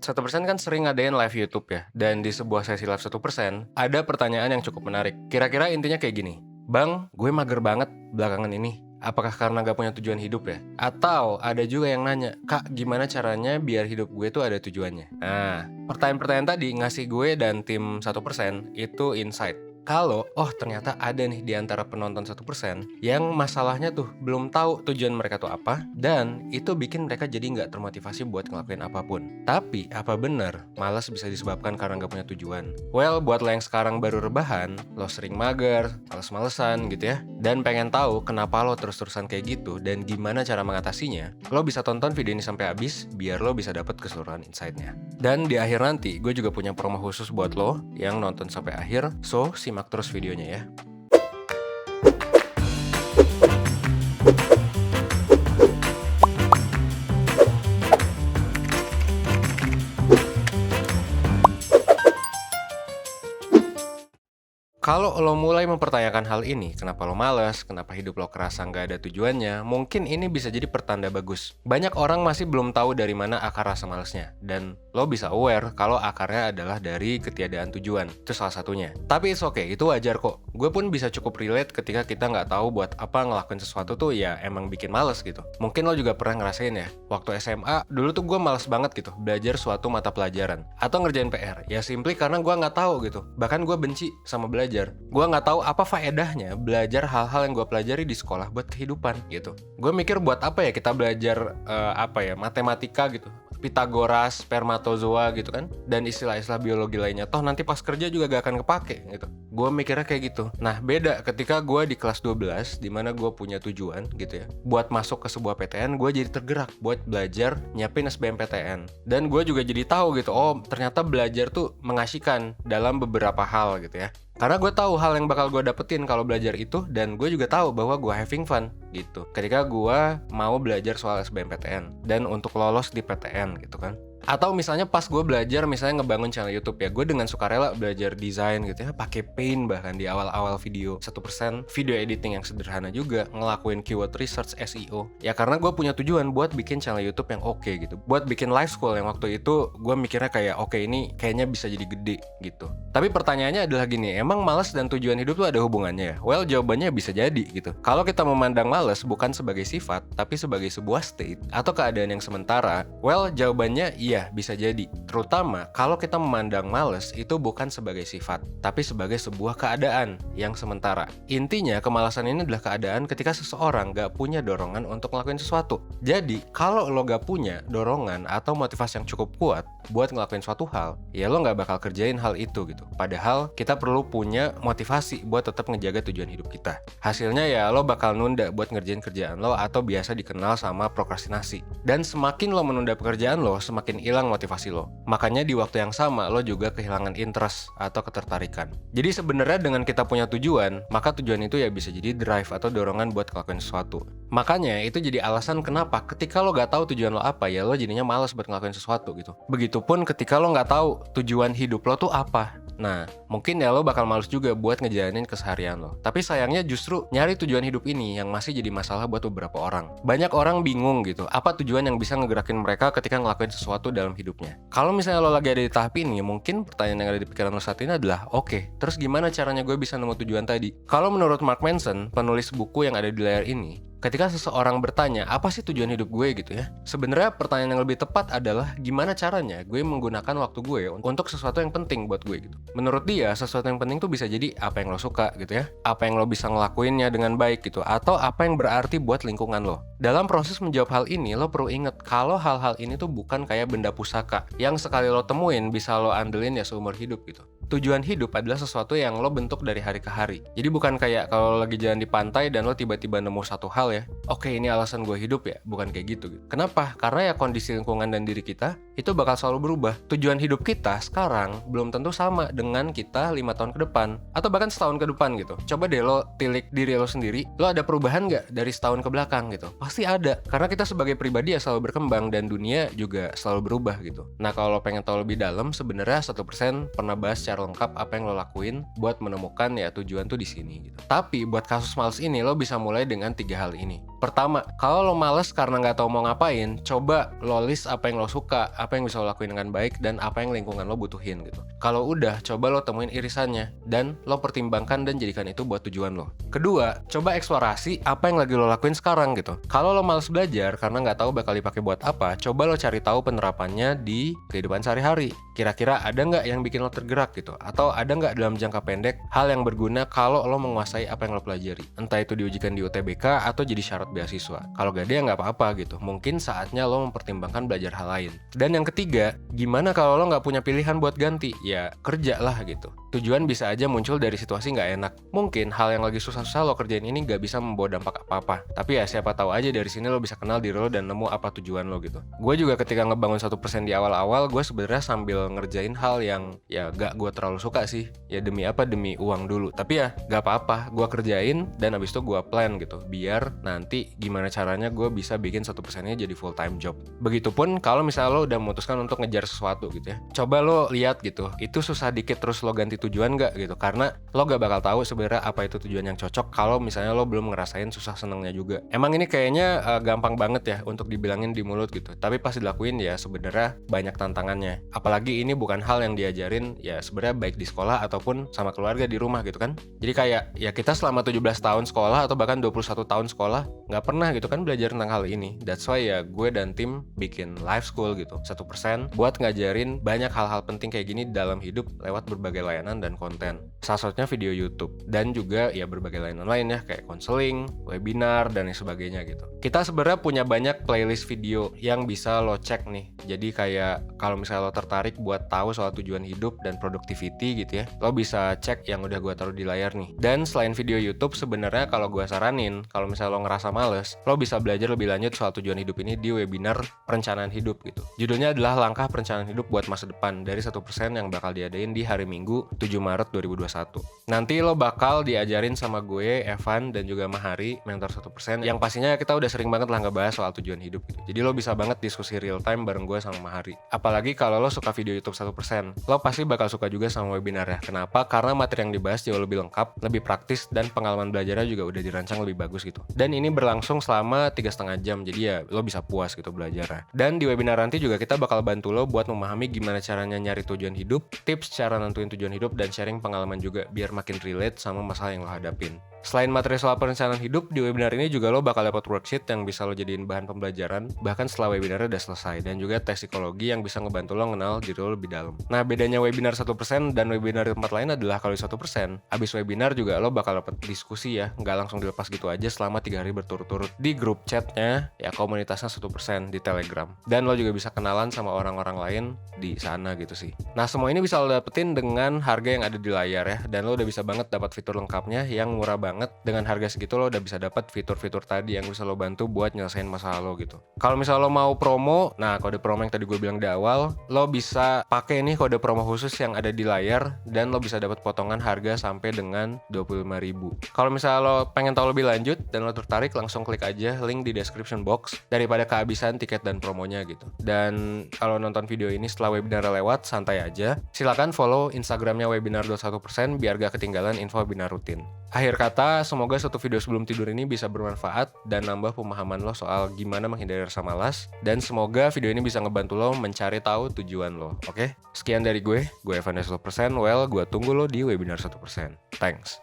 1% kan sering ngadain live YouTube ya, dan di sebuah sesi live 1% ada pertanyaan yang cukup menarik. Kira-kira intinya kayak gini, "Bang, gue mager banget belakangan ini. Apakah karena gak punya tujuan hidup ya?" Atau ada juga yang nanya, "Kak, gimana caranya biar hidup gue tuh ada tujuannya?" Nah, pertanyaan-pertanyaan tadi ngasih gue dan tim 1% itu insight. Kalau, ternyata ada nih di antara penonton 1% yang masalahnya tuh belum tahu tujuan mereka tuh apa, dan itu bikin mereka jadi nggak termotivasi buat ngelakuin apapun. Tapi, apa bener malas bisa disebabkan karena nggak punya tujuan? Well, buat lo yang sekarang baru rebahan, lo sering mager, males-malesan gitu ya, dan pengen tahu kenapa lo terus-terusan kayak gitu dan gimana cara mengatasinya, lo bisa tonton video ini sampai habis biar lo bisa dapet keseluruhan insight-nya. Dan di akhir nanti, gue juga punya promo khusus buat lo yang nonton sampai akhir, so simak terus videonya ya. Kalau lo mulai mempertanyakan hal ini, kenapa lo malas, kenapa hidup lo kerasa nggak ada tujuannya, mungkin ini bisa jadi pertanda bagus. Banyak orang masih belum tahu dari mana akar rasa malasnya, dan lo bisa aware kalau akarnya adalah dari ketiadaan tujuan. Itu salah satunya. Tapi it's okay, itu wajar kok. Gue pun bisa cukup relate ketika kita nggak tahu buat apa ngelakuin sesuatu tuh ya emang bikin males gitu. Mungkin lo juga pernah ngerasain ya, waktu SMA, dulu tuh gue males banget gitu, belajar suatu mata pelajaran. Atau ngerjain PR, ya simply karena gue nggak tahu gitu. Bahkan gue benci sama belajar. Gue nggak tahu apa faedahnya belajar hal-hal yang gue pelajari di sekolah buat kehidupan gitu. Gue mikir buat apa ya kita belajar matematika gitu, Pitagoras, spermatozoa gitu kan, dan istilah-istilah biologi lainnya. Toh nanti pas kerja juga gak akan kepake gitu. Gue mikirnya kayak gitu. Nah beda ketika gue di kelas 12, dimana gue punya tujuan gitu ya, buat masuk ke sebuah PTN, gue jadi tergerak buat belajar nyiapin SBMPTN. Dan gue juga jadi tahu gitu, ternyata belajar tuh mengasihkan dalam beberapa hal gitu ya. Karena gue tahu hal yang bakal gue dapetin kalau belajar itu, dan gue juga tahu bahwa gue having fun gitu ketika gue mau belajar soal SBMPTN dan untuk lolos di PTN gitu kan. Atau misalnya pas gue belajar misalnya ngebangun channel YouTube ya, gue dengan sukarela belajar desain gitu ya, pakai Paint bahkan di awal-awal video 1%, video editing yang sederhana juga, ngelakuin keyword research SEO. Ya karena gue punya tujuan buat bikin channel YouTube yang oke gitu, buat bikin live school yang waktu itu gue mikirnya kayak oke, ini kayaknya bisa jadi gede gitu. Tapi pertanyaannya adalah gini, emang malas dan tujuan hidup tuh ada hubungannya ya? Well, jawabannya bisa jadi gitu. Kalau kita memandang malas bukan sebagai sifat, tapi sebagai sebuah state atau keadaan yang sementara, well, jawabannya iya, bisa jadi. Terutama kalau kita memandang malas itu bukan sebagai sifat, tapi sebagai sebuah keadaan yang sementara. Intinya, kemalasan ini adalah keadaan ketika seseorang gak punya dorongan untuk ngelakuin sesuatu. Jadi, kalau lo gak punya dorongan atau motivasi yang cukup kuat buat ngelakuin suatu hal, ya lo gak bakal kerjain hal itu gitu. Padahal, kita perlu punya motivasi buat tetap ngejaga tujuan hidup kita. Hasilnya ya lo bakal nunda buat ngerjain kerjaan lo, atau biasa dikenal sama prokrastinasi. Dan semakin lo menunda pekerjaan lo, semakin hilang motivasi lo. Makanya di waktu yang sama lo juga kehilangan interest atau ketertarikan. Jadi sebenarnya dengan kita punya tujuan, maka tujuan itu ya bisa jadi drive atau dorongan buat ngelakuin sesuatu. Makanya itu jadi alasan kenapa ketika lo gak tahu tujuan lo apa, ya lo jadinya malas buat ngelakuin sesuatu gitu. Begitupun ketika lo gak tahu tujuan hidup lo tuh apa. Nah, mungkin ya lo bakal males juga buat ngejalanin keseharian lo. Tapi sayangnya justru nyari tujuan hidup ini yang masih jadi masalah buat beberapa orang. Banyak orang bingung gitu, apa tujuan yang bisa ngegerakin mereka ketika ngelakuin sesuatu dalam hidupnya. Kalau misalnya lo lagi ada di tahap ini, mungkin pertanyaan yang ada di pikiran lo saat ini adalah, oke, terus gimana caranya gue bisa nemu tujuan tadi? Kalau menurut Mark Manson, penulis buku yang ada di layar ini, ketika seseorang bertanya, apa sih tujuan hidup gue gitu ya? Sebenarnya pertanyaan yang lebih tepat adalah gimana caranya gue menggunakan waktu gue untuk sesuatu yang penting buat gue gitu. Menurut dia, sesuatu yang penting tuh bisa jadi apa yang lo suka gitu ya, apa yang lo bisa ngelakuinnya dengan baik gitu, atau apa yang berarti buat lingkungan lo. Dalam proses menjawab hal ini, lo perlu inget kalau hal-hal ini tuh bukan kayak benda pusaka yang sekali lo temuin bisa lo andelin ya seumur hidup gitu. Tujuan hidup adalah sesuatu yang lo bentuk dari hari ke hari. Jadi bukan kayak kalau lo lagi jalan di pantai dan lo tiba-tiba nemu satu hal ya, oke, ini alasan gue hidup ya, bukan kayak gitu. Kenapa? Karena ya kondisi lingkungan dan diri kita itu bakal selalu berubah. Tujuan hidup kita sekarang belum tentu sama dengan kita 5 tahun ke depan, atau bahkan setahun ke depan gitu. Coba deh lo tilik diri lo sendiri, lo ada perubahan gak dari setahun ke belakang gitu? Pasti ada, karena kita sebagai pribadi ya selalu berkembang dan dunia juga selalu berubah gitu. Nah kalau lo pengen tahu lebih dalam, sebenarnya 1% pernah bahas secara lengkap apa yang lo lakuin buat menemukan ya tujuan tuh di sini gitu. Tapi buat kasus males ini lo bisa mulai dengan 3 hal ini. Pertama, kalau lo males karena nggak tahu mau ngapain, coba lo list apa yang lo suka, apa yang bisa lo lakuin dengan baik, dan apa yang lingkungan lo butuhin gitu. Kalau udah, coba lo temuin irisannya, dan lo pertimbangkan dan jadikan itu buat tujuan lo. Kedua, coba eksplorasi apa yang lagi lo lakuin sekarang gitu. Kalau lo males belajar karena nggak tahu bakal dipakai buat apa, coba lo cari tahu penerapannya di kehidupan sehari-hari. Kira-kira ada nggak yang bikin lo tergerak gitu? Atau ada nggak dalam jangka pendek hal yang berguna kalau lo menguasai apa yang lo pelajari? Entah itu diujikan di UTBK atau jadi syarat beasiswa. Kalau gak ada ya nggak apa-apa gitu. Mungkin saatnya lo mempertimbangkan belajar hal lain. Dan yang ketiga, gimana kalau lo nggak punya pilihan buat ganti? Ya kerja lah gitu. Tujuan bisa aja muncul dari situasi nggak enak. Mungkin hal yang lagi susah-susah lo kerjain ini nggak bisa membawa dampak apa-apa. Tapi ya siapa tahu aja dari sini lo bisa kenal diri lo dan nemu apa tujuan lo gitu. Gue juga ketika ngebangun 1% di awal-awal, gue sebenarnya sambil ngerjain hal yang ya gak gue terlalu suka sih. Ya demi apa? Demi uang dulu. Tapi ya gak apa-apa, gue kerjain dan abis itu gue plan gitu. Biar nanti gimana caranya gue bisa bikin 1%-nya jadi full time job. Begitupun kalau misalnya lo udah memutuskan untuk ngejar sesuatu gitu ya. Coba lo lihat gitu, itu susah dikit terus lo ganti tujuan gak gitu. Karena lo gak bakal tahu sebenarnya apa itu tujuan yang cocok kalau misalnya lo belum ngerasain susah senengnya juga. Emang ini kayaknya gampang banget ya untuk dibilangin di mulut gitu. Tapi pas dilakuin ya sebenarnya banyak tantangannya. Apalagi ini bukan hal yang diajarin ya sebenarnya baik di sekolah ataupun sama keluarga di rumah gitu kan. Jadi kayak ya kita selama 17 tahun sekolah atau bahkan 21 tahun sekolah nggak pernah gitu kan belajar tentang hal ini. That's why ya gue dan tim bikin live school gitu 1% buat ngajarin banyak hal-hal penting kayak gini dalam hidup lewat berbagai layanan dan konten. Salah satunya video YouTube dan juga ya berbagai layanan lain ya kayak konseling, webinar dan lain sebagainya gitu. Kita sebenarnya punya banyak playlist video yang bisa lo cek nih. Jadi kayak kalau misalnya lo tertarik buat tahu soal tujuan hidup dan productivity gitu ya, lo bisa cek yang udah gue taruh di layar nih. Dan selain video YouTube sebenarnya kalau gue saranin, kalau misalnya lo ngerasa males, lo bisa belajar lebih lanjut soal tujuan hidup ini di webinar perencanaan hidup gitu. Judulnya adalah Langkah Perencanaan Hidup buat Masa Depan dari 1% yang bakal diadain di hari Minggu 7 Maret 2021. Nanti lo bakal diajarin sama gue, Evan, dan juga Mahari, mentor 1%, yang pastinya kita udah sering banget lah ngebahas soal tujuan hidup gitu. Jadi lo bisa banget diskusi real time bareng gue sama Mahari. Apalagi kalau lo suka video YouTube 1%, lo pasti bakal suka juga sama webinar ya. Kenapa? Karena materi yang dibahas jauh lebih lengkap, lebih praktis, dan pengalaman belajarnya juga udah dirancang lebih bagus gitu. Dan ini berlangsung selama 3,5 jam, jadi ya lo bisa puas gitu belajarnya. Dan di webinar nanti juga kita bakal bantu lo buat memahami gimana caranya nyari tujuan hidup, tips cara nentuin tujuan hidup, dan sharing pengalaman juga biar makin relate sama masalah yang lo hadapin. Selain materi soal perencanaan hidup, di webinar ini juga lo bakal dapat worksheet yang bisa lo jadiin bahan pembelajaran bahkan setelah webinarnya udah selesai, dan juga tes psikologi yang bisa ngebantu lo ngenal diri lo lebih dalam. Nah, bedanya webinar 1% dan webinar di tempat lain adalah kalau di 1%, abis webinar juga lo bakal dapat diskusi ya, nggak langsung dilepas gitu aja selama 3 hari berturut-turut di grup chatnya ya, komunitasnya 1% di Telegram. Dan lo juga bisa kenalan sama orang-orang lain di sana gitu sih. Nah, semua ini bisa lo dapetin dengan harga yang ada di layar ya, dan lo udah bisa banget dapat fitur lengkapnya yang murah banget. Dengan harga segitu lo udah bisa dapat fitur-fitur tadi yang bisa lo bantu buat nyelesain masalah lo gitu. Kalau misalnya lo mau promo, nah kode promo yang tadi gue bilang di awal, lo bisa pakai nih kode promo khusus yang ada di layar dan lo bisa dapat potongan harga sampai dengan 25.000. Kalau misalnya lo pengen tahu lebih lanjut dan lo tertarik, langsung klik aja link di description box daripada kehabisan tiket dan promonya gitu. Dan kalau nonton video ini setelah webinar lewat, santai aja. Silakan follow Instagramnya webinar.1% biar gak ketinggalan info webinar rutin. Akhir kata, semoga satu video sebelum tidur ini bisa bermanfaat dan nambah pemahaman lo soal gimana menghindari rasa malas. Dan semoga video ini bisa ngebantu lo mencari tahu tujuan lo. Oke? Sekian dari gue Evan 1%. Well, gue tunggu lo di webinar 1%. Thanks.